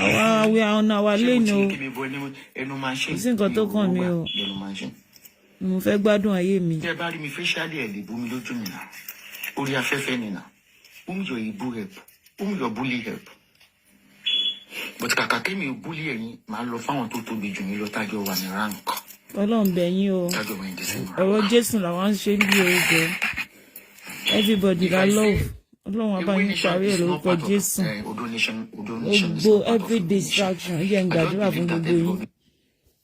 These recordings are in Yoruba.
We are on our lane o. Ìsìn kan tó kàn mí o. Mo fẹ́ gbádùn ayé mi. Tẹ́ bá rí mi facially ẹ lè bú mi lójú mi náà. Orí afẹ́fẹ́ ni náà. Your Ibu help. Your bully help. But kàkà kí mi bully ẹ̀yin máa lọ fáwọn tó tóbi jù mí lọ tájọ wà ní rank. Ọlọ́run bẹ̀ yín o. Tájọ wà ní the same rank. Ọ̀rọ̀ Jésù làwọn ń ṣe ní orúkọ. Everybody that love. Ọlọ́run abá yín parí ẹ̀ lórúkọ Jésù. Gbogbo every distraction yẹ ń gbàdúrà fún gbogbo yín.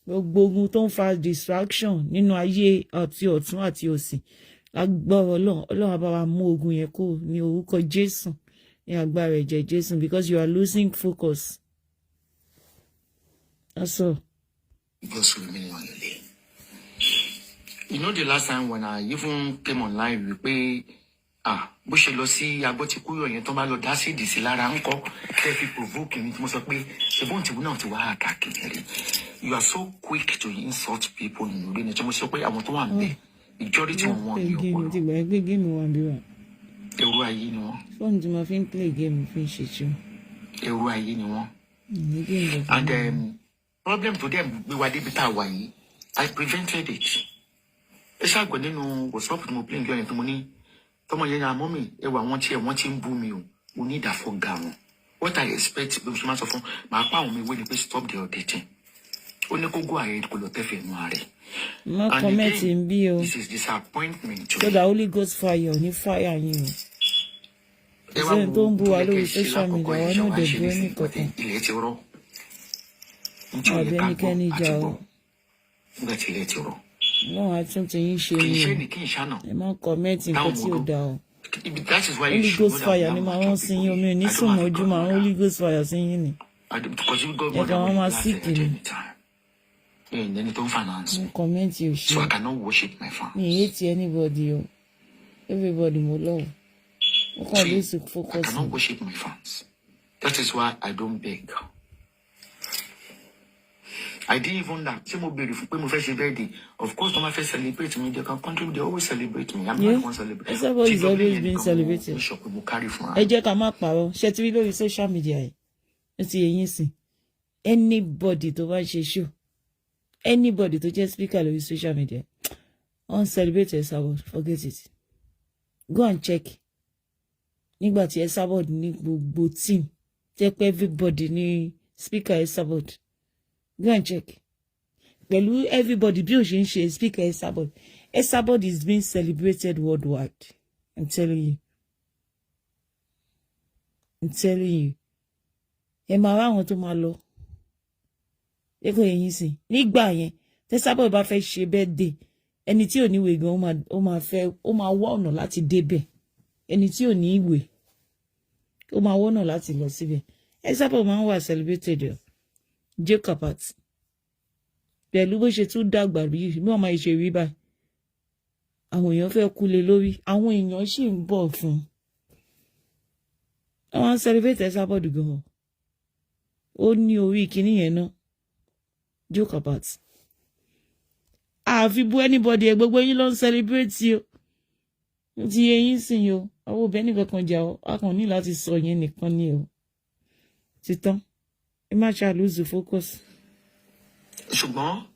Gbogbo ogun tó ń fa distraction nínú ayé àti ọ̀tún àti òsì. Lágbára Ọlọ́run abá wa mú ogun yẹn kúrò ní orúkọ Jésù. Ní agbára ẹ̀jẹ̀ Jésù because you are losing focus. That's all. Because remaining on your lane. You know the last time when I even came online, we pay bó ṣe lọ sí agbọ́tikúyọ̀ yẹn tó bá lọ dá sí ìdìsí lára ń kọ́ tẹ́ fi provoke mi tí mo sọ pé ṣebóun tìbú náà ti wá àtàkì rí. You are so quick to insult people nínú orí ni tí mo sọ pé àwọn tó wà ń bẹ majority wọn ní ọpọlọ. Ti gbà pé géèmù wà bí wà. Ẹrú ayé ni wọn. Fóònù tí mo fi ń play game fi ń ṣe jù. Ẹrú ayé ni wọn. And problem to them gbé wa débi tá a wà yìí I prevented it. Ẹ ṣàgbọ́ nínú WhatsApp tí mo play nǹkan yẹn tó mo ní tọmọ yẹn ya mọ́mì ẹwà wọn tí ń bú mi o mo ní ìdàfọ́ ga wọn. What I expect bí mo ṣe máa sọ fún màá pa àwọn ọmọ ìwé ni pé stop the auditing. Ó ní kó go ahead kó lọ tẹ́fẹ̀ẹ́ nù ààrẹ. Má kọ́mẹ́ntì ń bí o. This is disappointment to me. So the Holy Ghost fire ní fire yín o. Ṣé tó ń bú wa lórí social media wọn náà dẹ̀ bú ẹnì kankan. Ilẹ̀ ti rọ. Àbẹ̀ ẹnikẹ́ni jà o. Nígbà tí ilẹ̀ ti rọ. Náà àtúntì yín ṣe ni o. Ẹ má kọ́mẹ́ntì nǹkan tí ò dáa o. Holy Ghost fire ni màá wọ́n sí yín omi ò ní sùn mọ́jú màá Holy Ghost fire sí yín ni. Ẹ̀ka wọn máa síkì ni. Comment you share. So I cannot worship my fans. Me hate anybody. Everybody mo love. See, I cannot worship my fans. That is why I don't beg. I didn't even that. Of course, when I first celebrate me, they can contribute. They always celebrate me. I'm not one celebrate. Esabod is always being celebrated. Ẹ jẹ́ ká má parọ́. Ṣé ti rí lórí social media yìí? Ó ti yé yín sìn. Anybody tó bá ṣe show. Anybody to just speak on social media on celebrate Esabod, forget it. Go and check. Nígbà tí Esabod ní gbogbo team, check everybody ní speaker Esabod. Go and check. Pẹ̀lú everybody bí ó ṣe ń ṣe speaker Esabod. Esabod is being celebrated worldwide. I'm telling you. I'm telling you. Ẹ máa wá àwọn tó máa lọ. Eko yẹn sìn nígbà yẹn Esabod bá fẹ́ ṣe birthday ẹni tí ò ní ìwé gan ó máa wá ọ̀nà láti débẹ̀ ẹni tí ò ní ìwé ó máa wá ọ̀nà láti lọ síbẹ̀ Esabod máa ń wà celebrated Jacob at pẹ̀lú bó ṣe tún dàgbà bí wọ́n máa ṣe rí báyìí àwọn èèyàn fẹ́ kú lé lórí àwọn èèyàn sì ń bọ̀ fún àwọn celebrate Esabod gan ó ní orí kíní yẹn náà joke about. Àfi bú anybody gbogbo yín ló ń celebrate yo. Ti yín sìn yo. Àwọn obìnrin kankan jà o. A kàn ní láti sọ yẹn nìkan ni o. Ti tán. Ẹ má ṣá lose focus. Ṣùgbọ́n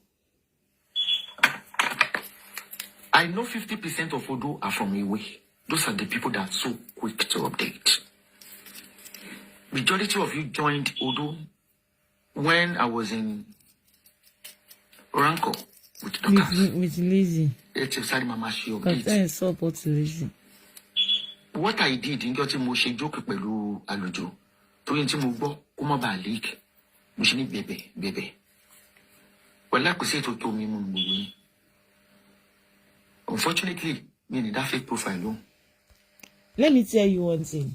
I know 50% of Odo are from Iwe. Those are the people that are so quick to update. Majority of you joined Odo when I was in Ranko with Dorcas. With Lizzie. It's exciting, Mama. She updates. Support Lizzie. What I did in getting mo ṣe joke pẹ̀lú àlùjọ. To yin tí mo gbọ́ kó má bàa leak. Mo ṣe ní bẹ̀bẹ̀. Well, like we say to me mo gbogbo. Unfortunately, me need that fake profile. Let me tell you one thing.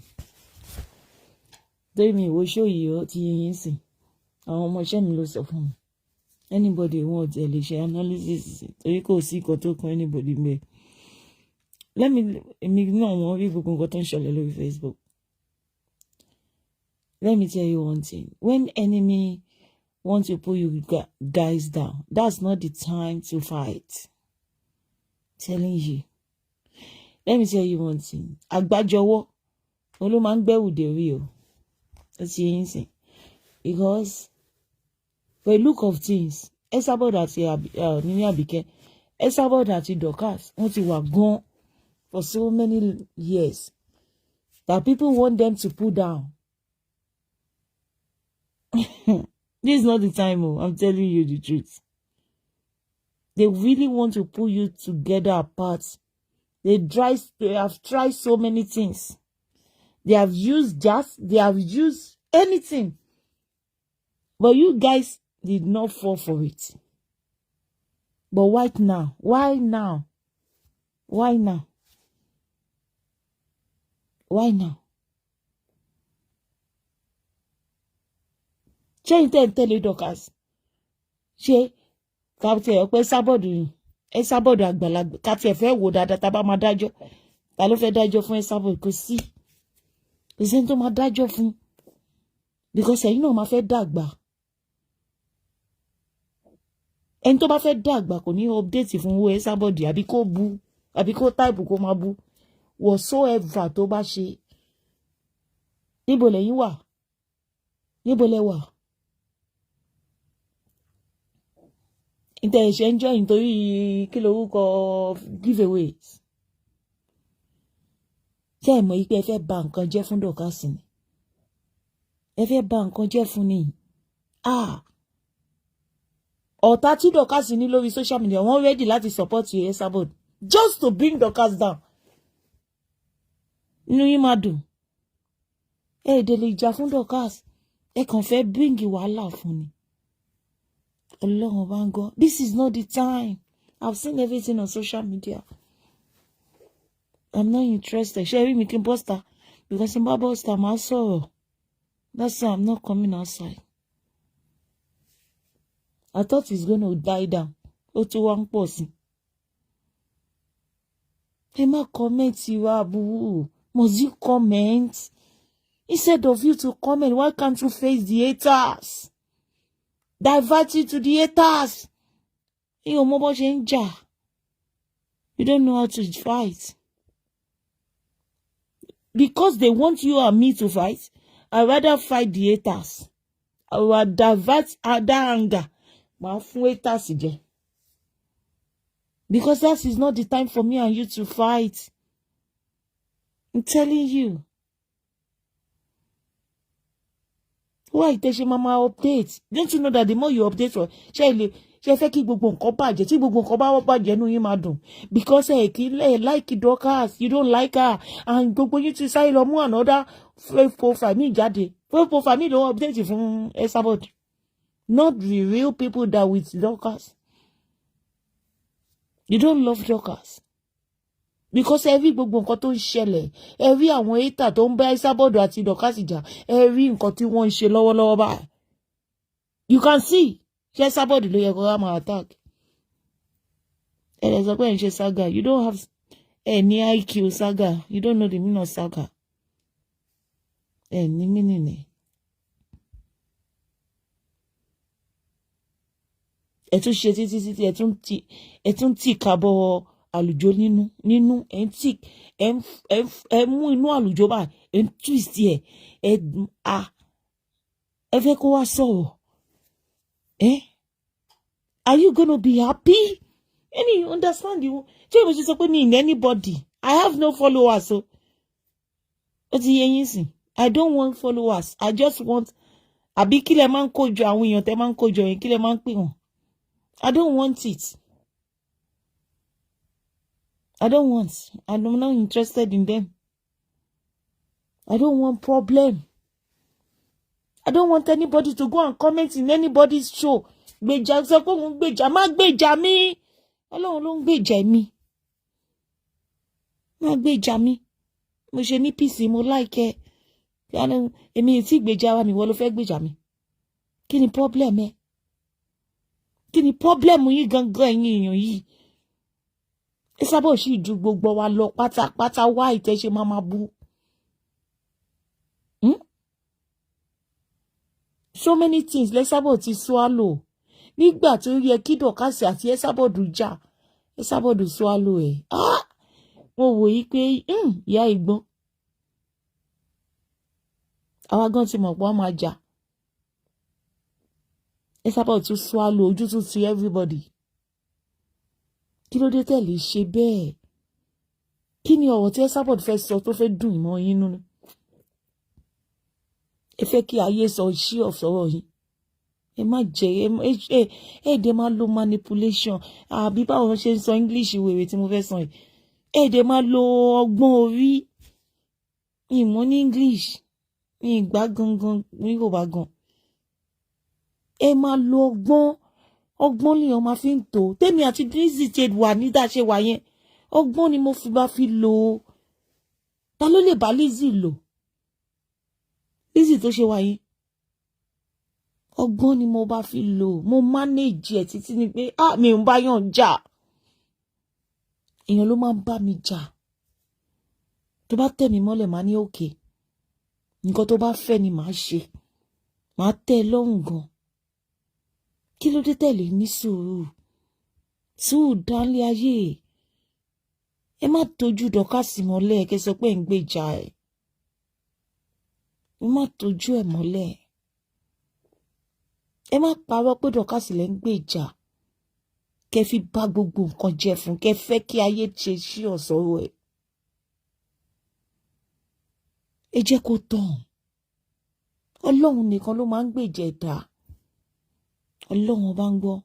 Tell me wo show you ti yin sìn. Àwọn ọmọ iṣẹ́ mi ló sọ fún mi. Anybody want to share analysis torí kò sí nǹkan tó kan anybody me. Let me know more people can go to lórí Facebook. Let me tell you one thing. When enemy wants to pull you guys down, that's not the time to fight. Telling you. Let me tell you one thing. Àgbájọwọ́ ló máa ń gbẹ́wù dé rí o. Ó ti yín sìn. because for a look of things, Esabod àti Nini Abike, Esabod àti Dorcas, wọ́n ti wà gone for so many years that people want them to pull down. This is not the time, I'm telling you the truth. They really want to pull you together apart. They have tried so many things. They have used they have used anything. But you guys did not fall for it. But why now? Why now? Why now? Why now? Ṣé n tẹ̀lé Dorcas? Ṣé káàtì ẹ̀ pé Esabod àgbàlagbà káàtì ẹ̀ fẹ́ wò dáadáa tá bá máa dájọ́. Ta ló fẹ́ dájọ́ fún Esabod? Kò sí. Kò sí ẹni tó máa dájọ́ fún. Because ẹ̀yin náà máa fẹ́ dàgbà. Ẹni tó bá fẹ́ dàgbà kò ní update fún owó Esabod àbí kó bu àbí kó type kó máa bu whatsoever tó bá ṣe. Níbo lẹ́yìn wà? Níbo lẹ wà? Ìtẹ̀ṣẹ̀ ń jọ nítorí kí lorúkọ giveaways. Ṣé ẹ mọ̀ pé ẹ fẹ́ bà nǹkan jẹ́ fún Dorcas ni? Ẹ fẹ́ bà nǹkan jẹ́ fún ni. Ọ̀tá tí Dorcas ní lórí social media wọ́n ready láti support Esabod just to bring Dorcas down. Inú yín máa dùn. Èdè lè jà fún Dorcas. Ẹ kàn fẹ́ bring wàhálà fún ni. Ọlọ́run bá ń gbọ́. This is not the time. I've seen everything on social media. I'm not interested. Ṣé rí mi kí n bọ́sta? Because in bá bọ́sta máa sọ̀rọ̀. That's why I'm not coming outside. I thought it's going to die down. Ó tún wá ń pọ̀ sí. Ẹ má comment ìwà àbúrò. Must you comment? Instead of you to comment, why can't you face the haters? Divert you to the haters. You don't know how to fight. Because they want you and me to fight, I'd rather fight the haters. I will divert that anger. Because that is not the time for me and you to fight. I'm telling you. Why does your mama update? Don't you know that the more you update for she fẹ́ kí gbogbo nǹkan bàjẹ́ tí gbogbo nǹkan bá bàjẹ́ nú yín máa dùn because like Dorcas, you don't like her and gbogbo yín ti sáré lọ mú another profile mi jáde profile mi ló update fún Esabod, not the real people that with Dorcas. You don't love Dorcas because every gbogbo nǹkan tó ń ṣẹlẹ̀ every àwọn hater tó ń bá Esabod àti Dorcas jà every nǹkan tí wọ́n ń ṣe lọ́wọ́lọ́wọ́ báyìí you can see Esabod ló yẹ kó wá máa attack ẹ sọ pé ẹ ń ṣe saga you don't have any IQ saga you don't know the meaning of saga ẹ ní meaning ẹ ẹ tún ṣe títí ẹ tún tì kábọ̀ àlùjọ nínú ẹ mú inú àlùjọ báyìí ẹ ń twist ẹ fẹ́ kó wá sọ̀rọ̀ are you gonna be happy? Any understand you? Ṣé mo ṣe sọ pé mi in anybody I have no followers so ó ti yé yín sìn I don't want followers I just want àbí kí lẹ máa ń kójọ àwọn èèyàn tẹ máa ń kójọ yẹn kí lẹ máa ń pè wọ́n I don't want it. I'm not interested in them. I don't want problem. I don't want anybody to go and comment in anybody's show. Gbèjà sọ pé òun gbèjà má gbèjà mi. Ọlọ́run ló ń gbèjà mi. Má gbèjà mi. Mo ṣe ní peace mo like ẹ. Èmi tí gbèjà wa mi wọ́n ló fẹ́ gbèjà mi. Kí ni problem ẹ? Kí ni problem yìí gangan ẹ̀yin èèyàn yìí? Esabod sì ju gbogbo wa lọ pátápátá wá ìtẹ́ṣe máa bú. So many things Esabod ti swallow. Nígbà tó yẹ kí Dorcas àti Esabod jà, Esabod swallow ẹ̀. Mo wò yí pé ìyá ìgbọ́n. Àwa gan ti mọ̀ pé wọ́n máa jà. Esabod tún swallow ojú tún ti everybody. Kí ló dé tẹ̀lé ṣe bẹ́ẹ̀? Kí ni ọ̀rọ̀ tí Esabod fẹ́ sọ tó fẹ́ dùn mọ́ yín nínú? Ẹ fẹ́ kí ayé sọ sí ọ̀sọ̀rọ̀ yín. Ẹ má jẹ́ ẹ dẹ̀ máa lo manipulation. Àbí báwo ṣe ń sọ English wèrè tí mo fẹ́ sọ yìí. Ẹ dẹ̀ máa lo ọgbọ́n orí. Ìmọ̀ ní English. Ní ìgbà gangan ní Yorùbá gan. Ẹ máa lo ọgbọ́n lèèyàn máa fi ń tò. Tèmi àti Lizzy ti wà ní dáṣe wà yẹn. Ọgbọ́n ni mo fi bá fi lò ó. Ta ló lè bá Lizzy lò? Lizzy tó ṣe wà yẹn. Ọgbọ́n ni mo bá fi lò. Mo manage ẹ̀ títí ni pé mi ò ń bá yàn jà. Èèyàn ló máa ń bá mi jà. Tó bá tẹ̀ mí mọ́lẹ̀ máa ní òkè. Nǹkan tó bá fẹ́ ni màá ṣe. Màá tẹ́ ẹ lọ́rùn gan. Kí ló dé tẹ̀lé ní sùúrù? Sùúrù dánlé ayé. Ẹ má tójú Dorcas mọ́lẹ̀ kẹ́ sọ pé ń gbèjà ẹ̀. Ẹ má tójú ẹ̀ mọ́lẹ̀. Ẹ má parọ́ pé Dorcas lẹ́ ń gbèjà. Kẹ́ fi bá gbogbo nǹkan jẹ́ fún. Kẹ́ fẹ́ kí ayé ṣe sí ọ̀sọ́rọ̀ ẹ̀. Ẹ jẹ́ kó tán. Ọlọ́run nìkan ló máa ń gbèjà ẹ̀dá. Ọlọ́run bá ń gbọ́.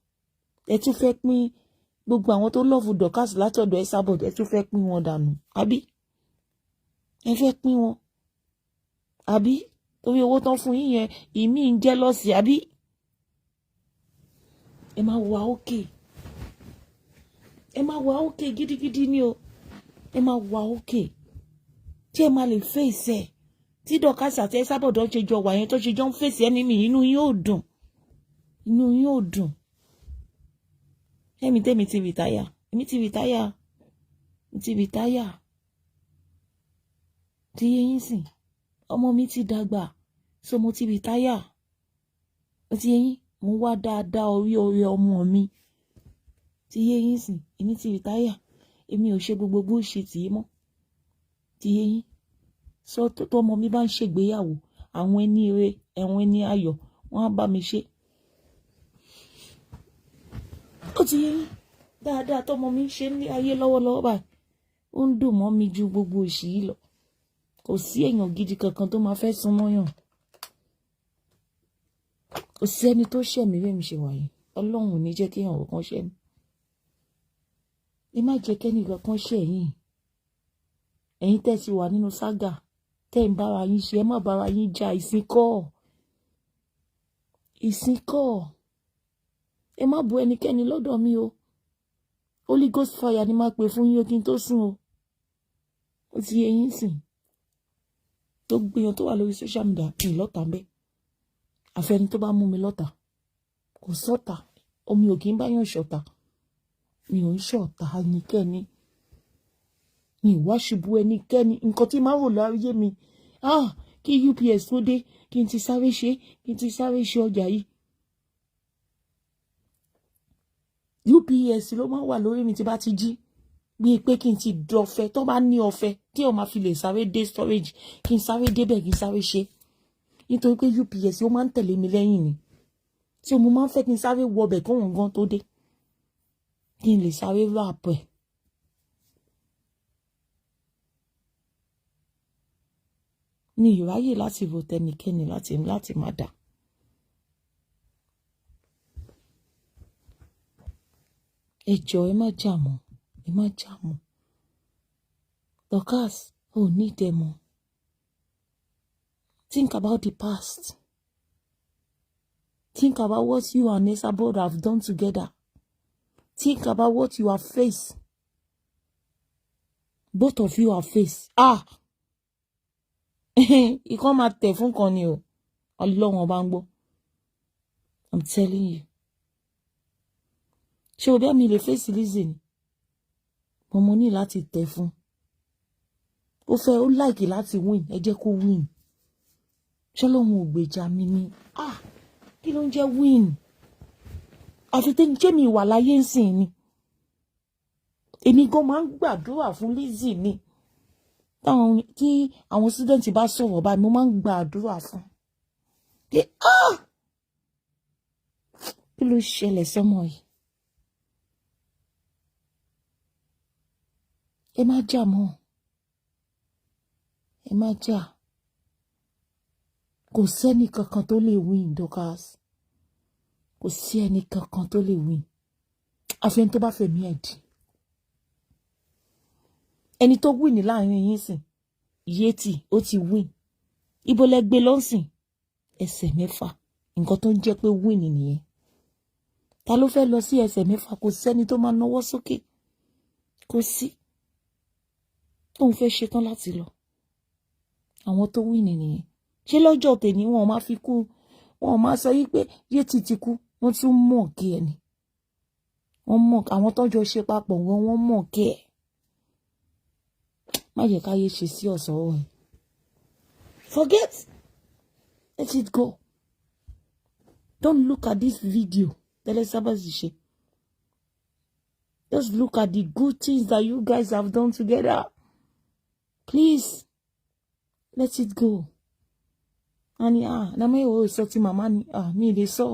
Ẹ tún fẹ́ pín gbogbo àwọn tó lọ́ọ̀fù Dorcas látọ̀dọ̀ Esabod. Ẹ tún fẹ́ pín wọn dànù. Àbí? Ẹ fẹ́ pín wọn. Àbí? Torí owó tán fún yín yẹn ìmí ń jẹ́ lọ́sì. Àbí? Ẹ máa wà ókè. Ẹ máa wà ókè gidigidi ni o. Ẹ máa wà ókè. Tí ẹ máa lè fèsì ẹ̀. Tí Dorcas àti Esabod ṣe jọ wà yẹn tó ṣe jọ ń fèsì ẹni mi inú yín ò dùn. Inú yín ò dùn. Tèmi ti rìtáyà. Èmi ti rìtáyà. Mo ti rìtáyà. Ti yé yín sìn. Ọmọ mi ti dàgbà. So mo ti rìtáyà. Ó ti yé yín. Mo wá dáadáa orí ọmọ mi. Ti yé yín sìn. Èmi ti rìtáyà. Èmi ò ṣe gbogbo bullshit yìí mọ́. Ti yé yín. So tó ọmọ mi bá ń ṣègbéyàwó, àwọn ẹni ire, àwọn ẹni ayọ̀, wọ́n á bá mi ṣe. Ó ti yé yín. Dáadáa tọ́mọ mi ṣe ní ayé lọ́wọ́lọ́wọ́ báyìí. Ó ń dùn mọ́ mi ju gbogbo òṣì yìí lọ. Kò sí èèyàn gidi kankan tó máa fẹ́ súnmọ́ yàn. Kò sí ẹni tó ṣẹ̀ mí bẹ́ẹ̀ mi ṣe wà yìí. Ọlọ́run ò ní jẹ́ kí èèyàn kankan ṣẹ̀ mí. Ẹ má jẹ́ kẹ́ni kankan ṣẹ̀ yín. Ẹ̀yin tẹ́ ti wà nínú sága. Tẹ́ ń bára yín ṣe. Ẹ má bára yín jà. Ìsìnkọ́. Ẹ má bu ẹnikẹ́ni lọ́dọ̀ mi o. Holy Ghost fire ni máa pè fún yín kí n tó sùn o. Ó ti yé yín sìn. Tó gbìyàn tó wà lórí social media mi lọ́tà ń bẹ́. Àfẹ́ni tó bá mú mi lọ́tà. Kò sọ́tà. Omi ò kì í bá yàn ṣọ̀tà. Mi ò ń ṣọ̀tà ẹnikẹ́ni. Mi wá ṣubú ẹnikẹ́ni. Nǹkan tí máa rò láyé mi. Kí UPS tó dé. Kí n ti sáré ṣe ọjà yìí. UPS ló máa wà lórí mi tí bá ti jí. Bí pé kí n ti dọ̀fẹ́. Tó bá ní ọ̀fẹ́ tí ó máa fi lè sáré dé storage. Kí n sáré débẹ̀ kí n sáré ṣe. Nítorí pé UPS ó máa ń tẹ̀lé mi lẹ́yìn ni. Tí mo máa ń fẹ́ kí n sáré wọ ọbẹ̀ kó wọn gan tó dé. Kí n lè sáré rap ẹ̀. Ní ìráyè láti ro tẹnikẹ́ni láti má dà. Ẹ jọ̀ọ́ ẹ má jà mọ́. Ẹ má jà mọ́. Dorcas, ò ní dẹ̀ mọ́. Think about the past. Think about what you and Esabod have done together. Think about what you have faced. Both of you have faced. Ikọ́ máa tẹ̀ fún kan ni o. Ọlọ́run ọba ń gbọ́. I'm telling you. Ṣé o bí àmì lè face Lizzy ni? Mo ní láti tẹ̀ fún. Ó like láti win. Ẹ jẹ́ kó win. Ṣọ́lọ́run ò gbèjà mi ni. Kí ló ń jẹ́ win? Àfi tí jẹ́ mi wà láyé ń sìn ni. Èmi gan máa ń gbàdúrà fún Lizzy ni. Tí àwọn student bá sọ̀rọ̀ báyìí mo máa ń gbàdúrà fún. kí ló ṣẹlẹ̀ sọ́mọ yìí? Ẹ má jà mọ́, ẹ má jà. Kò sẹ́ni kankan tó lè win, Dorcas. Kò sí ẹni kankan tó lè win. Àfi ẹni tó bá fẹ̀mí ẹ̀ dì. Ẹni tó win ní láàrin yín sìn, Yeti, ó ti win. Ibo lẹ gbé lọ́sìn? Ẹsẹ̀ mẹ́fà. Nǹkan tó ń jẹ́ pé win nìyẹn. Ta ló fẹ́ lọ sí ẹsẹ̀ mẹ́fà? Kò sẹ́ni tó máa nawọ́ sókè. Kò sí. Tóun fẹ́ ṣetán láti lọ. Àwọn tó win nìyẹn. Ṣé lọ́jọ́ tèmi wọn máa fi kú? Wọn máa sọ yí pé Yeti ti kú. Wọ́n tún mọ̀ kí ẹ ni. Wọ́n mọ̀ àwọn tọ́jọ́ ṣe papọ̀ wọ́n mọ̀ kí ẹ. Má jẹ́ káyé ṣe sí ọ̀sán wọn. Forget. Let it go. Don't look at this video. Tẹ́lẹ̀ sábà sì ṣe. Just look at the good things that you guys have done together. Please. Let it go. Ani na me o sọ ti mama ni mi lè sọ.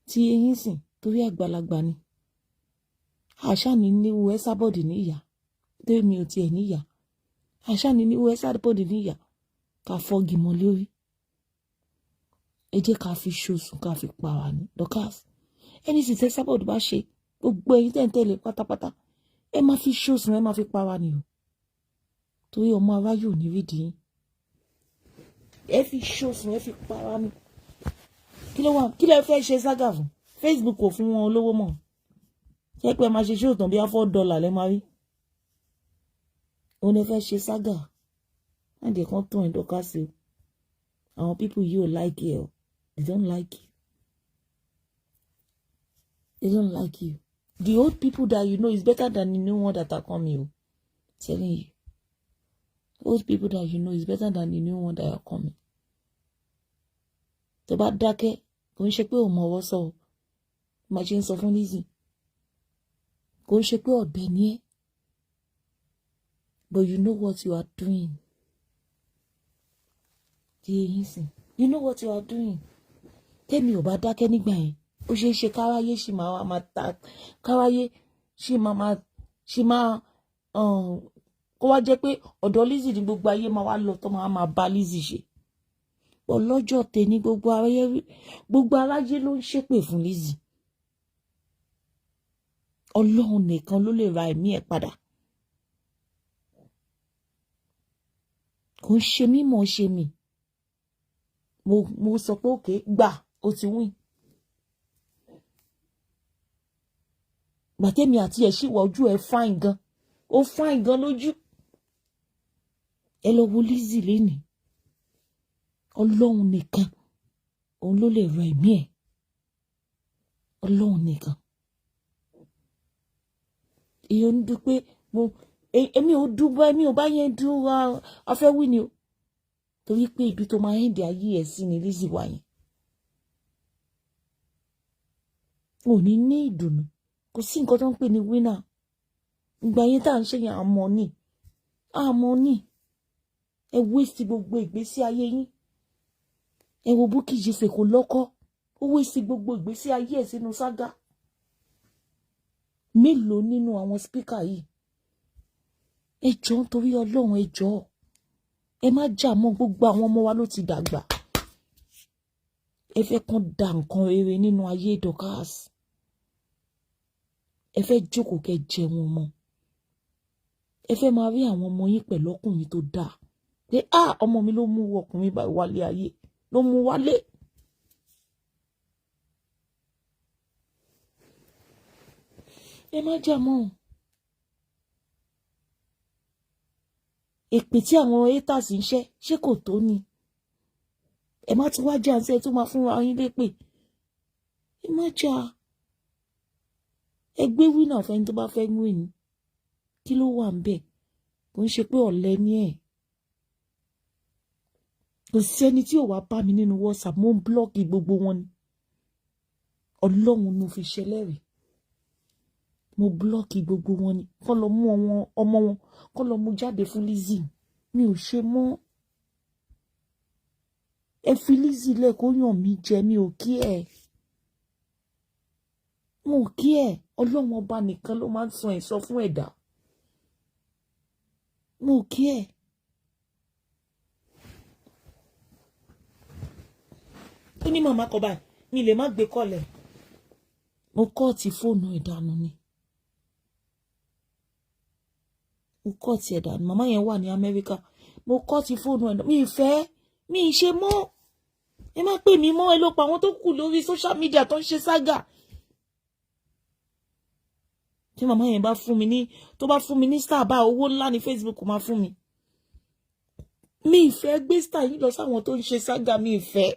Ti eyín sìn torí àgbàlagbà ni. Àṣà ni wo Esabod ní ìyá. Torí mi ò tiẹ̀ ní ìyá. Àṣà ni wo Esabod ní ìyá. Ká fọ́gi mọ́ lórí. Ẹ jẹ́ ká fi ṣoṣùn ká fi pa wá ní. Dorcas. Ẹni sì tẹ́ Esabod bá ṣe gbogbo ẹ̀yin tẹ́ ń tẹ̀lé pátápátá. Ẹ má fi ṣoṣùn ẹ má fi pa wá ní o. Torí ọmọ aráyò ní rídìí yín. Ẹ fi ṣoṣùn ẹ fi pa wá ní. Kí lẹ fẹ́ ṣe sága fún? Facebook kò fún wọn olówó mọ́. Ṣé pé máa ṣe ṣòtàn bí $4 lẹ́ máa rí? Ó ní fẹ́ ṣe sága. Má dé kan tó ẹ̀ Dorcas o. Àwọn people you like you. They don't like you. They don't like you. The old people that you know is better than the new one that are coming. I'm telling you. Old people that you know is better than the new one that are coming. Tó bá dákẹ́, kò ń ṣe pé ò mọwọ́ sọ o. Má ṣe ń sọ fún Lizzy. Kò ń ṣe pé ọ̀bẹ ni ẹ́. But you know what you are doing. You know what you are doing. Tẹ́mi ò bá dákẹ́ nígbà yẹn. Ó ṣe é ṣe káráyé ṣì máa ta. Káráyé ṣì máa kó wá jẹ́ pé ọ̀dọ̀ Lizzy ni gbogbo ayé máa wá lọ tó máa bá Lizzy ṣe. Ọlọ́jọ́ tèmi gbogbo aráyé ló ń ṣépè fún Lizzy. Ọlọ́run nìkan ló lè ra ẹ̀mí ẹ̀ padà. Kò ń ṣe mí mọ̀ ṣe mi. Mo sọ pé òkè gbà ó ti win. Gbàtẹ́mi àti ẹ̀ ṣì wọ ojú ẹ̀ fine gan. Ó fine gan lójú. Ẹ lọ wo Lizzy lénìí. Ọlọ́run nìkan òun ló lè ra ẹ̀mí ẹ̀. Ọlọ́run nìkan. Èyí ń dún pé èmi ò bá yẹn dún afẹ́ wí ni o. Torí pé ibi tó máa ń dè ayé ẹ̀ sí ni Lizzy wà yẹn. Ò ní ìdùnnú. Kò sí nǹkan tó ń pè ní winner. Ìgbà yẹn tá à ń ṣe yẹn àmọ́ ní. Ẹ waste gbogbo ìgbésí ayé yín. Ẹ wo Bukky Jesse kò lọ́kọ. Ó waste gbogbo ìgbésí ayé ẹ̀ sínú sága. Mélòó nínú àwọn speaker yìí? Ẹ jọ̀ọ́ nítorí Ọlọ́run ẹ jọ̀ọ́. Ẹ má jà mọ́ gbogbo àwọn ọmọ wa ló ti dàgbà. Ẹ fẹ́ kàn da nǹkan rere nínú ayé Dorcas. Ẹ fẹ́ jókòó kẹ́ jẹun ọmọ. Ẹ fẹ́ máa rí àwọn ọmọ yín pẹ̀lú ọkùnrin tó dáa. Pé ọmọ mi ló mú ọkùnrin bá wálé ayé. Ló mú wálé. Ẹ má jà mọ́. Èpè tí àwọn haters ń ṣe kò tó ni. Ẹ má tún wá jà ń sẹ́ tó máa fún wa yín lépè. Ẹ má jà. Ẹ gbé winner fẹ́ni tó bá fẹ́ win. Kí ló wà ń bẹ̀? Kò ń ṣe pé ọ̀lẹ ni ẹ̀. Kò sí ẹni tí ò wá bá mi nínú WhatsApp. Mo ń blọ́ọ̀kì gbogbo wọn ni. Ọlọ́run ló fi ṣẹlẹ́rìí. Mo blọ́ọ̀kì gbogbo wọn ni. Kọ́ lọ mú ọmọ wọn. Kọ́ lọ mú jáde fún Lizzy. Mi ò ṣe mọ́. Ẹ fi Lizzy lẹ̀ kó yàn mí jẹ. Mi ò kí ẹ̀. mo kí ẹ Ọlọ́run ọba nìkan ló máa ń sọ ẹ̀sọ́ fún ẹ̀dá mo kí ẹ. Ó ní màmá kọ báyìí mi lè má gbé kọ́lẹ̀ mo kọ́ ti fóònù ìdánù ni mo kọ́ ti ẹ̀dánù màmá yẹn wà ní Amẹ́ríkà mo kọ́ ti fóònù ẹ̀dánù mi ìfẹ́ mi ìṣe mọ́ ẹ má pè mí mọ́ ẹ ló pa àwọn tó kù lórí social media tó ń ṣe ságà tí màmá yẹn bá fún mi ní tó bá fún mi ní star bá owó ńlá ní Facebook máa fún mi mi ìfẹ́ gbé star yìí lọ sáwọn tó ń ṣe ságà mi ìfẹ́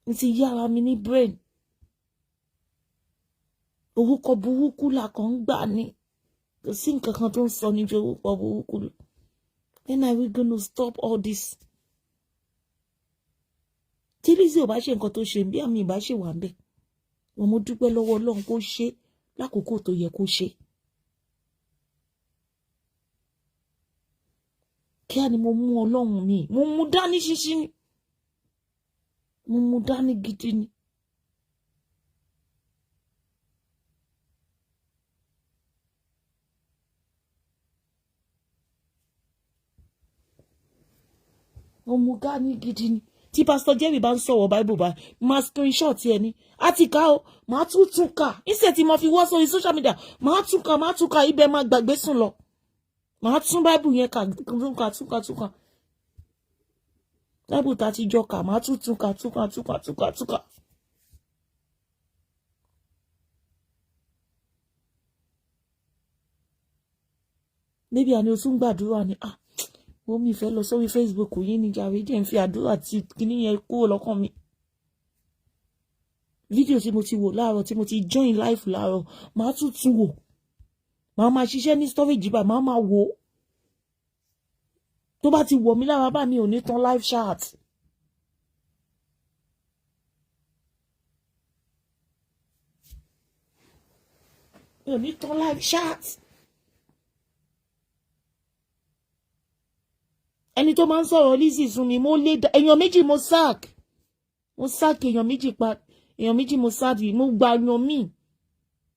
n ti yára mi ní brain orúkọ burúkú là kàn ń gbà ní kò sí nǹkan kan tó ń sọ níbi orúkọ burúkú lọ when are we gonna stop all this tí Lizzy ò bá ṣe nǹkan tó ṣe bí àmì ìbá ṣe wà ń bẹ̀ wọn mo dúpẹ́ lọ́wọ́ Ọlọ́run kó ṣe lákòókò tó yẹ kó ṣe kíá ni mo mú Ọlọ́run mi mo mú dání ṣinṣin ni mo mú dání gidi ni mo mú dání gidi ni tí Pastor Jerry bá ń sọ̀rọ̀ Bible bá máa screenshot ẹni á ti ká o máa tún ká ìṣe tí mo fi wọ́ sórí social media máa tún ká ibẹ̀ máa gbàgbé sùn lọ máa tún Bible yẹn ká tún ká Bible tá ti jọ ká máa tún ká. Níbi àní o tún gbàdúrà ni wọ́n mi fẹ́ lọ sórí Facebook yìí ní jàre jẹ́ ń fi àdúrà tí kíní yẹn kúrò lọ́kàn mi. Fídíò tí mo ti wò láàárọ̀ tí mo ti join live láàárọ̀ máa tún wò máa ṣiṣẹ́ ní storage bá máa wò tó bá ti wọ̀ mí lára bá mi ò ní tán live chat. Mi ò ní tán live chat. Ẹni tó máa ń sọ̀rọ̀ Lizzy sún mi mo lé èèyàn méjì mo sack èèyàn méjì mo sack mo gba yan mi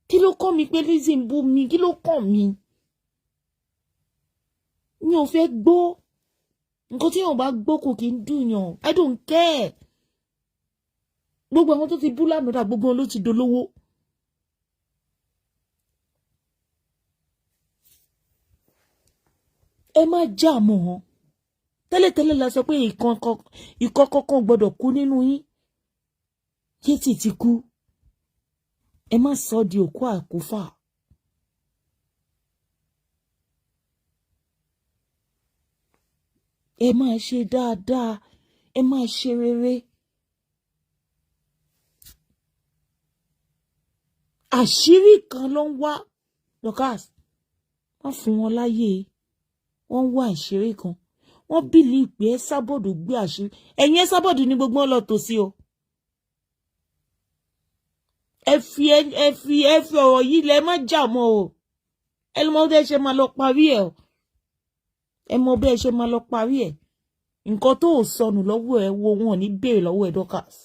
kí ló kàn mí pé Lizzy ń bú mi kí ló kàn mí mi ò fẹ́ gbọ́ nǹkan tí èèyàn bá gbọ́ kò kí ń dùn yàn I don't care gbogbo àwọn tó ti bú lánàá gbogbo wọn ló ti dolówó ẹ má jà mọ́ wọn tẹ́lẹ̀tẹ́lẹ̀ la sọ pé ìkọ̀kọ̀kan gbọ́dọ̀ kú nínú yín Yétì ti kú ẹ má sọ di òkú àkúfà ẹ má ṣe dáadáa ẹ má ṣe rere àṣírí kan ló ń wá Dorcas wọ́n fún wọn láyé wọ́n ń wá àṣírí kan wọ́n bìlí pé Esabod gbé àṣírí ẹ̀yin Esabod ní gbogbo wọn lọ tò sí o ẹ fi ọ̀rọ̀ yìí lẹ má jà mọ́ o ẹ mọ bẹ́ẹ̀ ṣe máa lọ parí ẹ̀ o ẹ mọ bẹ́ẹ̀ ṣe máa lọ parí ẹ̀ nǹkan tó ò sọnù lọ́wọ́ ẹ wo wọn ní béèrè lọ́wọ́ ẹ Dorcas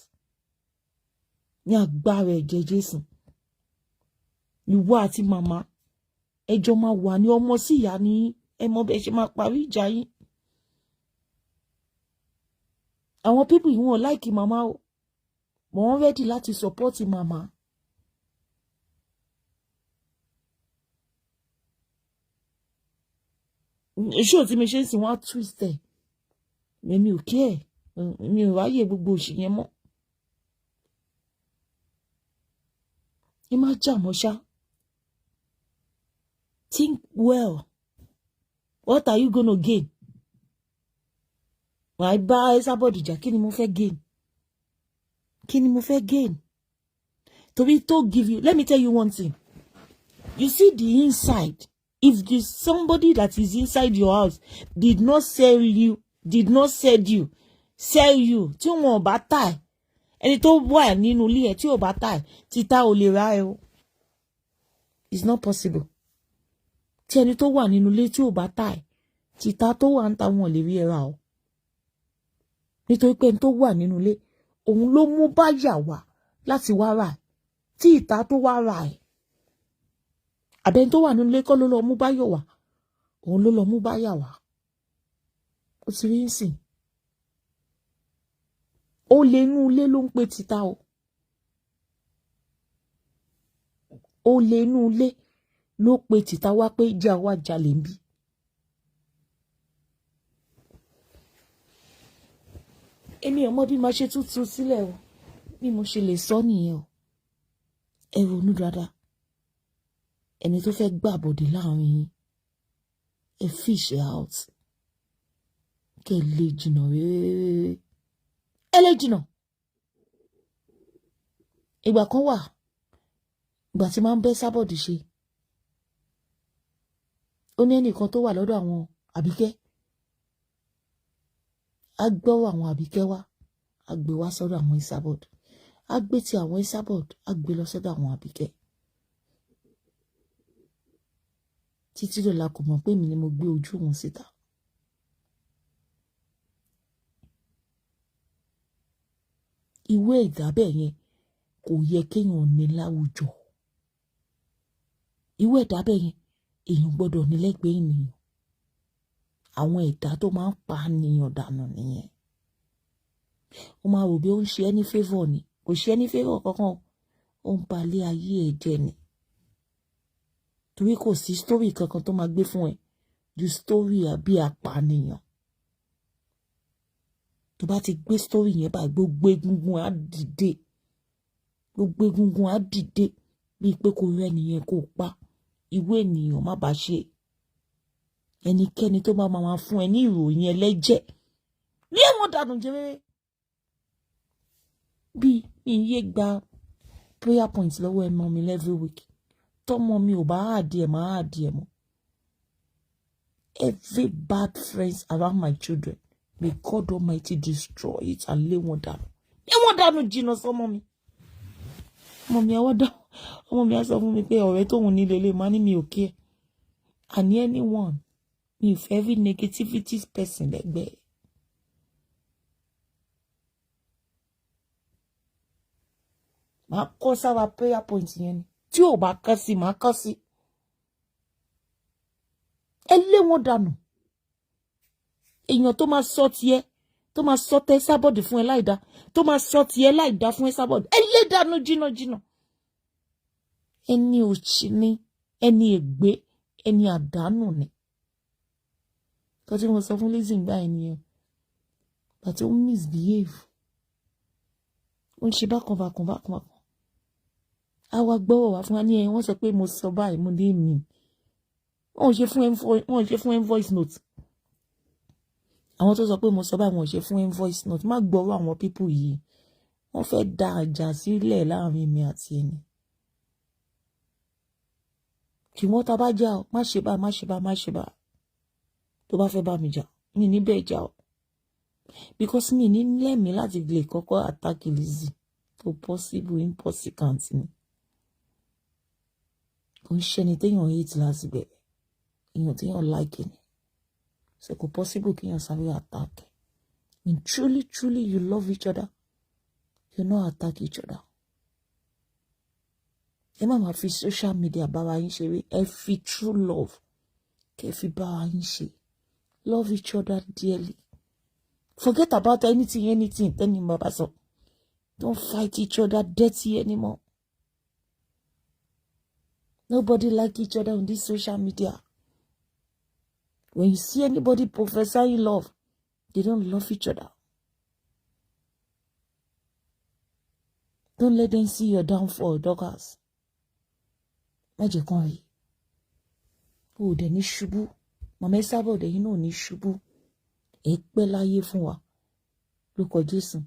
ní agbára ẹ̀jẹ̀ Jésù ìwọ àti màmá ẹjọ́ máa wà ní ọmọ sí ìyá ní ẹ mọ bẹ́ẹ̀ ṣe máa parí ìjà yín. Àwọn people yìí wọ́n like màmá o but wọ́n ready láti support màmá. Show tí mi ṣe ń sìn wọ́n á twist ẹ̀ èmi ò kí ẹ̀ mi ò ráyè gbogbo òṣì yẹn mọ́. ẹ má jà mọ́ ṣá. Think well. What are you gonna gain? Wàá bá Esabod jà kí ni mo fẹ́ gain? Kí ni mo fẹ́ gain? Torí tó give you, let me tell you one thing. You see the inside. If there's somebody that is inside your house did not sell you, tí wọn ò bá tà ẹ́, ẹni tó wà nínú ilé ẹ̀ tí ò bá tà ẹ́, títà ò lè ra ẹ́ o. It's not possible. Tí ẹni tó wà nínú ilé tí ò bá tà ẹ́, títà tó wà ń ta wọn ò lè rí ẹ ra o. Nítorí pé ẹni tó wà nínú ilé òun ló mú báyà wá láti wá rà. tí ìta tó wá ra ẹ̀ àbẹ́ni tó wà nílé kọ́ ló lọ mú Báyọ̀ wá òun ló lọ mú Báyà wá ó ti rí nsìn ó lé inú ilé ló ń pè títa o ó lé inú ilé ló pè títa wá pé ìjà wa jalè ń bí. Èmi ò mọ̀ bí máa ṣe tútù sílẹ̀ o bí mo ṣe lè sọ nìyẹn o ẹ ronú dáadáa ẹni tó fẹ́ gbàbọ̀dé láàrin yín ẹ fish out kẹ lè jìnnà rere ẹ lè jìnnà. Ìgbà kan wà ìgbà tí máa ń bẹ́ Esabod ṣe ó ní ẹnìkan tó wà lọ́dọ̀ àwọn Àbíkẹ́ á gbọ́ àwọn Àbíkẹ́ wá á gbé wá sọ́dọ̀ àwọn Esabod á gbé ti àwọn Esabod á gbé lọ sọ́dọ̀ àwọn Àbíkẹ́ títí dọ̀la kò mọ̀ pé mi ni mo gbé ojú òun síta. Ìwé ìdábẹ́ yẹn kò yẹ kéèyàn ní láwùjọ ìwé ìdábẹ́ yẹn èèyàn gbọ́dọ̀ ní lẹ́gbẹ̀ẹ́ ènìyàn àwọn ẹ̀dá tó máa ń pa ènìyàn dànù nìyẹn ó máa rò bí ó ń ṣe ẹni favour ni kò ṣe ẹni favour kankan ó ń balẹ̀ ayé ẹ̀ jẹ́ ni torí kò sí story kankan tó máa gbé fún ẹ ju story àbí apànìyàn tó bá ti gbé story yẹn báyìí gbogbo egungun á dìde bíi pé kò rẹ nìyẹn kò pa ìwé ènìyàn má bàa ṣe ẹnikẹ́ni tó bá máa fún ẹ ní ìròyìn ẹlẹ́jẹ̀ ní ẹ̀wọ̀n dànù jẹ́rẹ́ bí mi yé gba prayer point lọ́wọ́ ẹ mọ́ mi every week tọ́mọ mi ò bá àdìẹ máa àdìẹ mọ́ every bad friends around my children may God Almighty destroy it and lé wọn dànù jìnnà sọ́mọ mi ọmọ mi àwọ̀dà ọmọ mi á sọ fún mi pé ọ̀rẹ́ tóun ní lélẹ̀ máa ní mi ò kí ẹ̀ àní anyone mi ò fẹ́ every negativity person lẹ́gbẹ̀ẹ́. Màá kọ́ sára prayer point yẹn ni tí ò bá kọ́ sí màá kọ́ sí ẹ lé wọn dànù èèyàn tó máa sọ tiẹ̀ tó máa sọ tẹ Esabod fún ẹ láìda tó máa sọ tiẹ̀ láìda fún Esabod ẹ lé dànù jìnnà ẹni òṣì ni ẹni ègbé ẹni àdánù ni tó tí mo sọ fún Lizzy gbà ènìyàn àti ó misbehave ó ń ṣe bákan a wá gbọ́wọ́ wá fún wa ní ẹ wọ́n sọ pé mo sọ báyìí mo dé mi wọ́n ṣe fún voice note àwọn tó sọ pé mo sọ báyìí wọ́n ṣe fún voice note má gbọ́rọ̀ àwọn people yìí wọ́n fẹ́ da àjà sílẹ̀ láàrin mi àti ẹni kí wọ́n ta bá jà ọ́ má ṣe bá tó bá fẹ́ bá mi jà mi níbẹ̀ jà ọ́ because mi ní lẹ́mìí láti lè kọ́kọ́ attack Lizzy tó possible impossible ni kò ń ṣẹni téèyàn hate láti bẹ̀rẹ̀ èèyàn téèyàn like ni so kò possible kéèyàn sáré attack when truly you love each other you not attack each other. Ẹ má máa fi social media bára yín ṣeré ẹ fi true love kẹ́ fi bára yín ṣe love each other dearly forget about anything tẹ́ni bàbá sọ don't fight each other dirty anymore nobody like each other on this social media when you see anybody prophesying love they don't love each other don't let them see your downfall Dorcas. Má jẹ́ kán rí o dẹ̀ ní ṣubú màmá Esabod yìí náà ní ṣubú ẹ pẹ́ láyé fún wa lórúkọ Jésù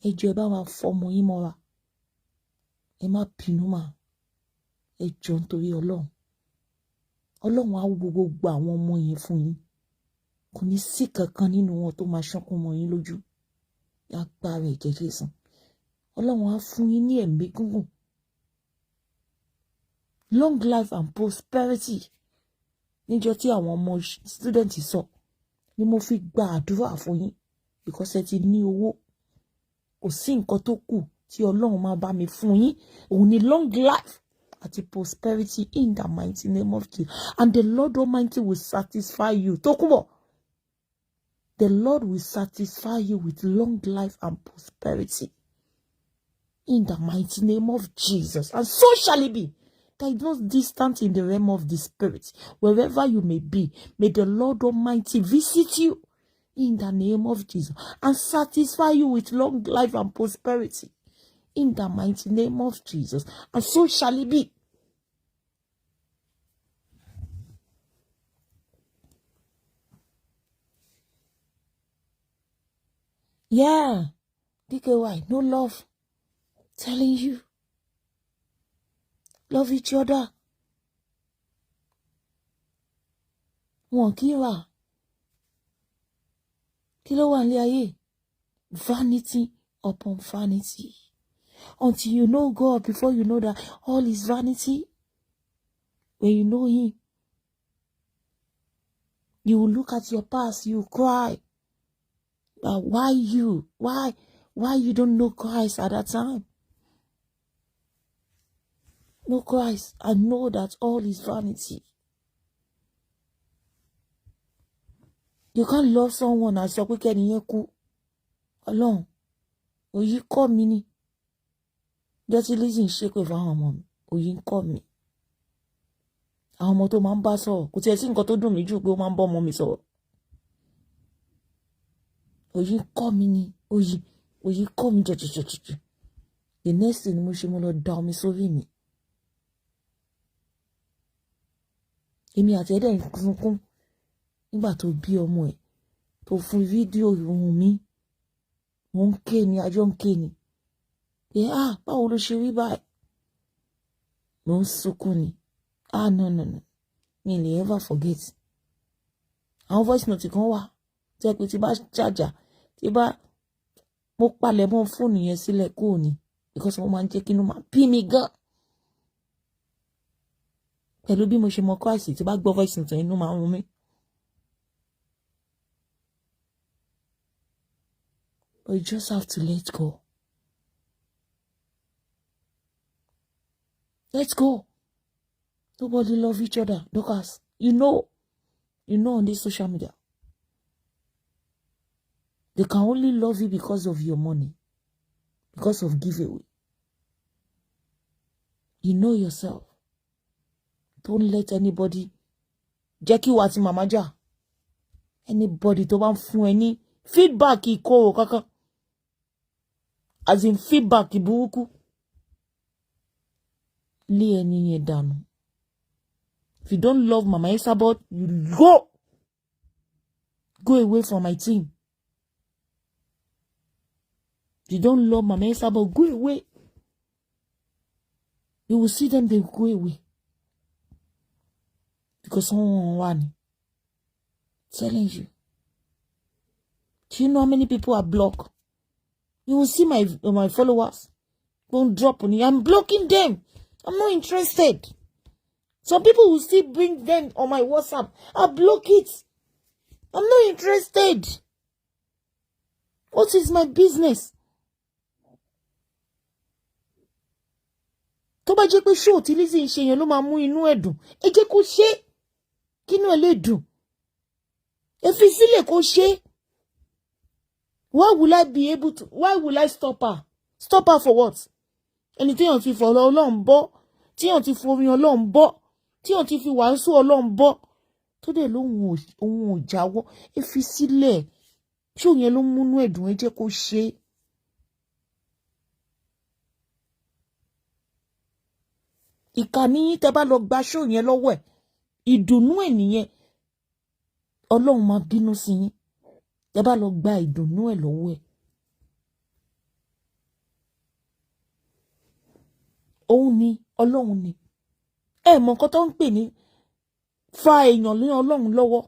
ẹ jọ̀ọ́ ẹ bá wa fọmọ yín mọ́ra ẹ má bínú mà ẹ jọ̀ọ́ nítorí Ọlọ́run á wo gbogbo àwọn ọmọ yẹn fún yín kò ní sí kankan nínú wọn tó máa ṣánkún mọ́ yín lójú agbára ẹ̀jẹ̀ Jésù Ọlọ́run á fún yín ní ẹ̀mí gígùn long life and prosperity níjọ́ tí àwọn ọmọ student sọ ni mo fi gba àdúrà fún yín because ẹ ti ní owó kò sí nǹkan tó kù tí Ọlọ́run máa bá mi fún yín òun ni long life àti prosperity in the mighty name of Jesus. And the Lord Almighty will satisfy you. Tókunbọ̀. The Lord will satisfy you with long life and prosperity in the mighty name of Jesus. And so shall it be. That is not distant in the realm of the spirit. Wherever you may be, may the Lord Almighty visit you in the name of Jesus and satisfy you with long life and prosperity in the mighty name of Jesus. And so shall it be. Yeah. DKY, no love. Telling you. Love each other. Wọ́n kí wà. Kí ló wà nílé ayé? Vanity upon vanity. Until you know God, before you know that all is vanity, when you know Him, you will look at your past, you cry. But why you? Why you don't know Christ at that time? Know Christ and know that all is vanity. You can't love someone and say, "Quick, any ku alone." Or you call me. Just listen, shake with our mom. Or you call me. Àwọn ọmọ tó máa ń bá sọ̀rọ̀ kò tiẹ̀ sí nǹkan tó dùn mí jù pé ó máa ń bọ́ ọmọ mi sọ̀rọ̀. Oyin kọ́ mi ni oyin kọ́ mi jọjọjọjọ. The next thing mo ṣe mo lọ da omi sórí mi. Èmi àti ẹ̀dẹ̀ ń sunkún nígbà tó bí ọmọ ẹ̀ tó fún fídíò ohun mi. Mo ń ké ni àjọ ń ké ni. Báwo ló ṣe rí báyìí? Mo ń sunkún ni. No. Me will ever forget. Our voice note kan wà. Tẹ́ pé tí bá charger, tí bá mo palẹ̀ mọ́ fóònù yẹn sílẹ̀ kò ní because mo máa ń jẹ́ kí inú máa bí mi gan. Pẹ̀lú bí mo ṣe mọ Christ tí bá gbọ́ voice note inú máa ń run mí. But you just have to let go. Let's go. Nobody love each other. Dorcas, you know on this social media. They can only love you because of your money. Because of giveaway. You know yourself. Don't let anybody. Jackie wati mamaja. Anybody to bá fún any feedback ìkorò kankan. As in feedback ìburúkú. Lé ẹni yẹn dànù. If you don't love Mama Esabod, you go. Go away from my team. If you don't love Mama Esabod, go away. You will see them, they will go away. Because someone telling you. Do you know how many people are blocked? You will see my followers. Don't drop on me. I'm blocking them. I'm not interested. Some people will still bring them on my WhatsApp. I'll block it. I'm not interested. What is my business? Tó bá jẹ́ pé show tí Lizzy ń ṣe yẹn ló máa mú inú ẹ̀ dùn. Ẹ jẹ́ kó ṣe. Kí inú ẹ̀ lè dùn. Ẹ fi sílẹ̀ kó ṣe. Why will I stop her? Stop her for what? Ẹni tí yàn ti fọ̀rọ̀ Ọlọ́run bọ́, tí yàn ti forin Ọlọ́run bọ́, tí yàn ti fi wàásù Ọlọ́run bọ́, tó dẹ̀ lóhun ò jáwọ́, ẹ fi sílẹ̀. Show yẹn ló múnú ẹ̀ dùn, ẹ jẹ́ kó ṣe. Ìkànnì yín tẹ́ bá lọ gba show yẹn lọ́wọ́ ẹ̀, ìdùnnú ẹ̀ nìyẹn. Ọlọ́run máa bínú sí yín. Tẹ́ bá lọ gba ìdùnnú ẹ̀ lọ́wọ́ ẹ̀. Òun ni Ọlọ́run ni. Ẹ mọ̀ nǹkan tó ń pè ní fa èèyàn lé Ọlọ́run lọ́wọ́.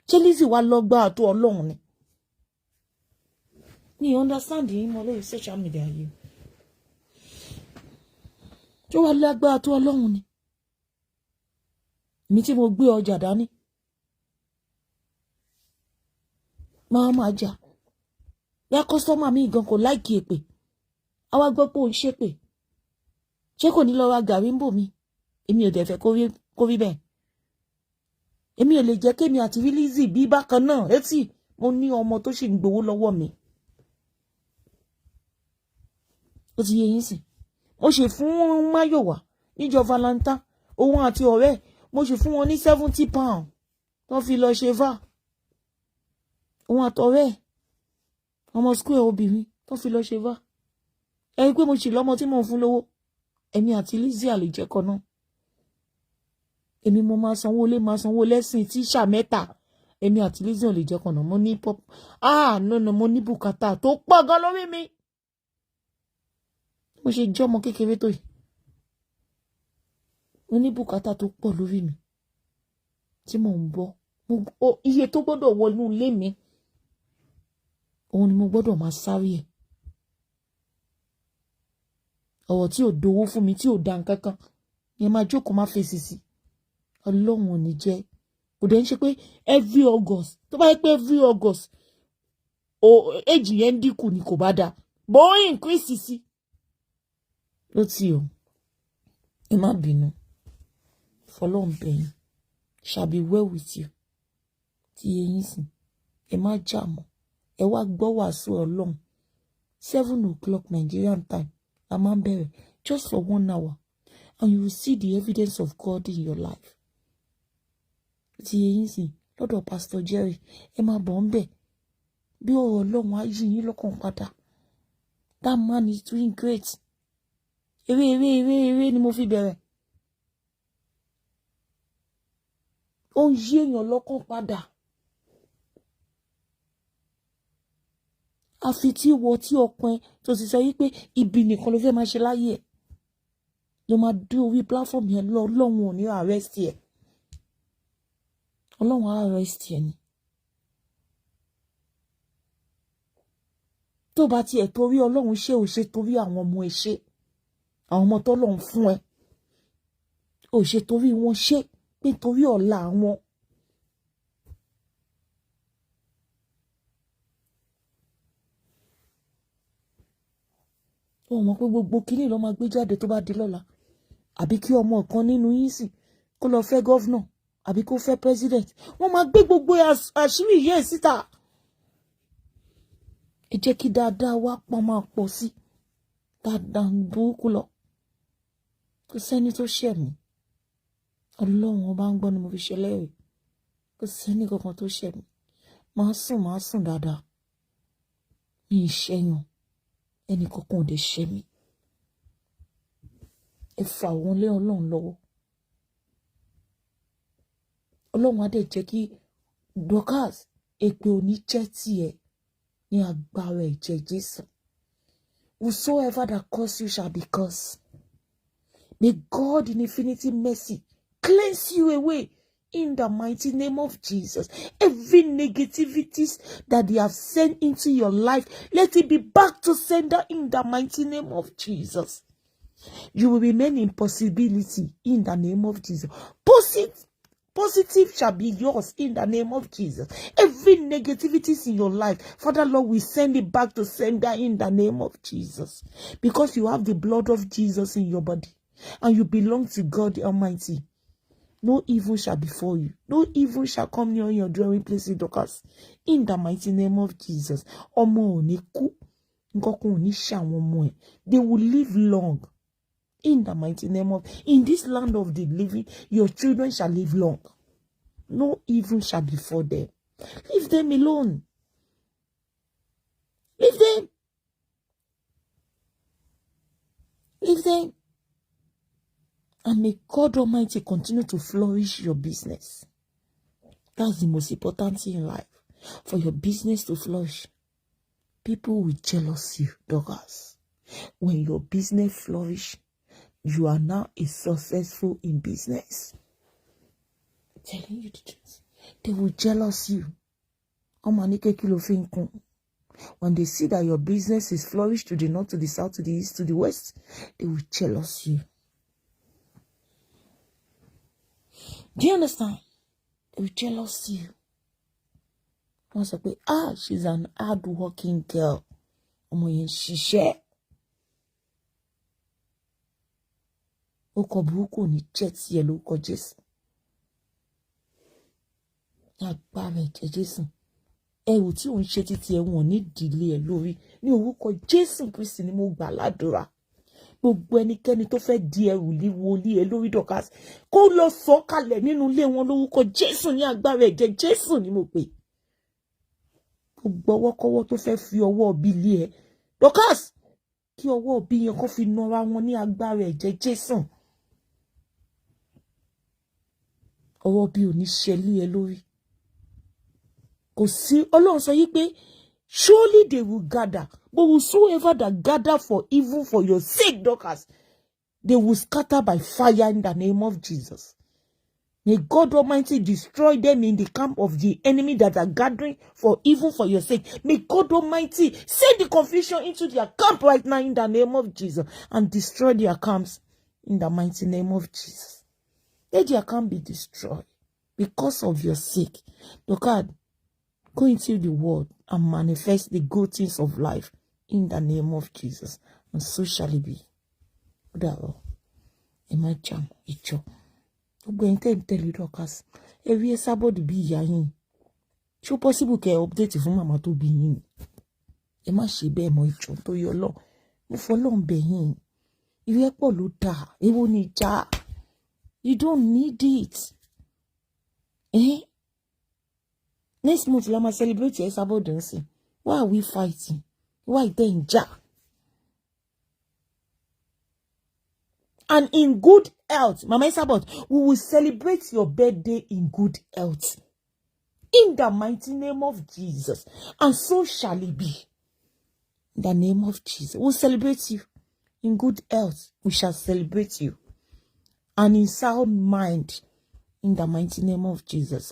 Ṣé Lizzy wá lọ gba àtò Ọlọ́run ni? Ni understand yín mọ́ lórí social media yìí. Ṣé wá lágbára tó Ọlọ́run ni? Mi tí mo gbé ọjà dání. Máa jà. Ya customer mi gan kò like èpè. àwa gbọ́ pé òun ṣépè ṣé kò ní lọ ra gàrí ń bò mí èmi ò dẹ̀ fẹ́ kó rí bẹ́ẹ̀ èmi ò lè jẹ́ kémi àti Lizzy bí bákan náà etí mo ní ọmọ tó sì ń gbowó lọ́wọ́ mi ó ti yé yín sí mo ṣe fún Máyọ̀wá níjọ́ Valentine òun àti ọ̀rẹ́ mo ṣe fún wọn ní £70 tó fi lọ ṣe va òun àtọ̀rẹ́ ọmọ school obìnrin tó fi lọ ṣe va ẹ rí pé mo ṣì lọ́mọ tí mò ń fún lówó èmi àti Lizzy àlejẹkọ náà èmi mo máa sanwó lẹ́sìn tíṣà mẹ́ta èmi àti Lizzy ò lè jẹ́ kọ̀nà mo ní pop no mo ní bùkátà tó pọ̀ gan lórí mi mo ṣe jẹ́ ọmọ kékeré tó yìí mo ní bùkátà tó pọ̀ lórí mi tí mò ń bọ́ iye tó gbọ́dọ̀ wọ inú ilé mi òun ni mo gbọ́dọ̀ máa sáré ẹ̀ ọ̀rọ̀ tí ò dowó fún mi tí ò dá nǹkan kan yẹn máa jókòó máa fèsì sí Ọlọ́run ò ní jẹ́ kò dẹ̀ ń ṣe pé every August tó bá yẹ pé every August èjì yẹn ń dínkù ni kò bá dáa bó ń increase sí ló ti o ẹ má bínú fọlọ́n bẹ̀yìn shall be well with you ti eyín sìn ẹ má jà mọ́ ẹ wá gbọ́ wàásù Ọlọ́run 7 o'clock Nigerian time la máa ń bẹ̀rẹ̀ just for 1 hour and you will see the evidence of God in your life. Ti eyín sìn lọ́dọ̀ Pastor Jerry ẹ máa bọ̀ ń bẹ̀ bí ọ̀rọ̀ Ọlọ́run á yí yín lọ́kàn padà. That man is doing great. Eré ni mo fi bẹ̀rẹ̀. Ó ń yí èèyàn lọ́kàn padà. Àfi tí wọ tí ọkùnrin tó ti sọ wípé ibi nìkan ló fẹ́ máa ṣe láyé ẹ̀ ló máa dé orí platform yẹn lọ Ọlọ́run ò ní arrest ẹ̀ Ọlọ́run á arrest ẹ̀ ni tó bá tiẹ̀ torí Ọlọ́run ṣe ò ṣe torí àwọn ọmọ ẹ̀ ṣe àwọn ọmọ tọ́lọ́run fún ẹ ò ṣe torí wọn ṣe pé torí ọ̀la àwọn. Ó mọ̀ pé gbogbo kíní ló máa gbé jáde tó bá di lọ́la àbí kí ọmọ kan nínú yín sì kó lọ fẹ́ gọ́vnà àbí kó fẹ́ president wọ́n máa gbé gbogbo àṣírí yẹn síta. Ẹ jẹ́ kí dáadáa wá pọ̀ máa pọ̀ sí dáadáa ń burúkú lọ kò sẹ́ni tó ṣẹ̀ mí Ọlọ́run ọba ń gbọ́ ni mo fi ṣẹlẹ́rìí kò sẹ́ni kankan tó ṣẹ̀ mí máa sùn dáadáa mi ì ṣẹ́yàn ẹnì kankan ò dé ṣẹ̀ mí ẹ fà wọ́n lé Ọlọ́run lọ́wọ́ Ọlọ́run á dẹ̀ jẹ́ kí Dorcas èpè òní jẹ́ tiẹ̀ ní agbára ẹ̀jẹ̀ Jésù. Whosoever that curse you shall be cursed. May God in infinity mercy cleanse you away in the mighty name of Jesus. Every negativities that they have sent into your life, let it be back to sender in the mighty name of Jesus. You will remain in possibility in the name of Jesus. Positive shall be yours in the name of Jesus. Every negativities in your life, Father Lord, we send it back to sender in the name of Jesus. Because you have the blood of Jesus in your body and you belong to God Almighty. No evil shall befall you. No evil shall come near your dwelling place in Dorcas. In the mighty name of Jesus. They will live long. In the mighty name of, in this land of the living, your children shall live long. No evil shall befall them. Leave them alone. Leave them. Leave them. And may God Almighty continue to flourish your business. That's the most important thing in life. For your business to flourish. People will jealous you, Dorcas. When your business flourish, you are now a successful in business. I'm telling you the truth. They will jealous you. When they see that your business is flourished to the north, to the south, to the east, to the west, they will jealous you. Do you understand? They will jealous you. Once I say, she's an hard-working girl. She share. Ọkọ̀ burúkú ò ní jẹ́ tiẹ̀ lórúkọ Jésù. Agbára ẹ̀jẹ̀ Jésù. Ẹrù tí ò ń ṣe títí ẹ̀wọ̀n ní ìdílé ẹ̀ lórí. Ní orúkọ Jésù Kristi ni mo gbà ládùúrà. Gbogbo ẹnikẹ́ni tó fẹ́ di ẹrù líwo lé ẹ lórí Dorcas, kó lọ sọ kalẹ̀ nínú ilé wọn lórúkọ Jésù. Ní agbára ẹ̀jẹ̀ Jésù ni mo pè. Gbogbo ọwọ́kọ́wọ́ tó fẹ́ fi ọwọ́ bí lé ẹ Dorcas, kí ọwọ́ bí yẹn kó fi nọra wọn ní agbára ẹ̀jẹ̀ Jésù. Ọwọ́ bí ò ní ṣẹlẹ̀ ẹ lórí. Kò sí, Ọlọ́run sọ yí pé surely they will gather, but whosoever that gather for evil for your sake, Dorcas, they will scatter by fire in the name of Jesus. May God Almighty destroy them in the camp of the enemy that are gathering for evil for your sake. May God Almighty send the confusion into their camp right now in the name of Jesus and destroy their camps in the mighty name of Jesus. Let their camp be destroyed because of your sake. Dorcas, go into the world and manifest the good things of life in the name of Jesus. And so shall it be. Imagine it. Gbogbo ẹ̀yin tẹ̀lé Dorcas, ẹ rí Esabod bí ìyá yín. Ṣó possible kẹ́ update fún màmá tó bí yín? Ẹ má ṣe bẹ́ẹ̀ mọ́ ìjọ tó yọ lọ. Mo fọlọ́run bẹ̀ yín. Ìrẹ́pọ̀ ló dáa. Èwo ni ìjà? You don't need it. Next month, we must celebrate Esabod dancing. Why are we fighting? Why danger? And in good health, Mama Esabod, we will celebrate your birthday in good health. In the mighty name of Jesus. And so shall it be. In the name of Jesus. We'll celebrate you. In good health, we shall celebrate you. And in sound mind. In the mighty name of Jesus.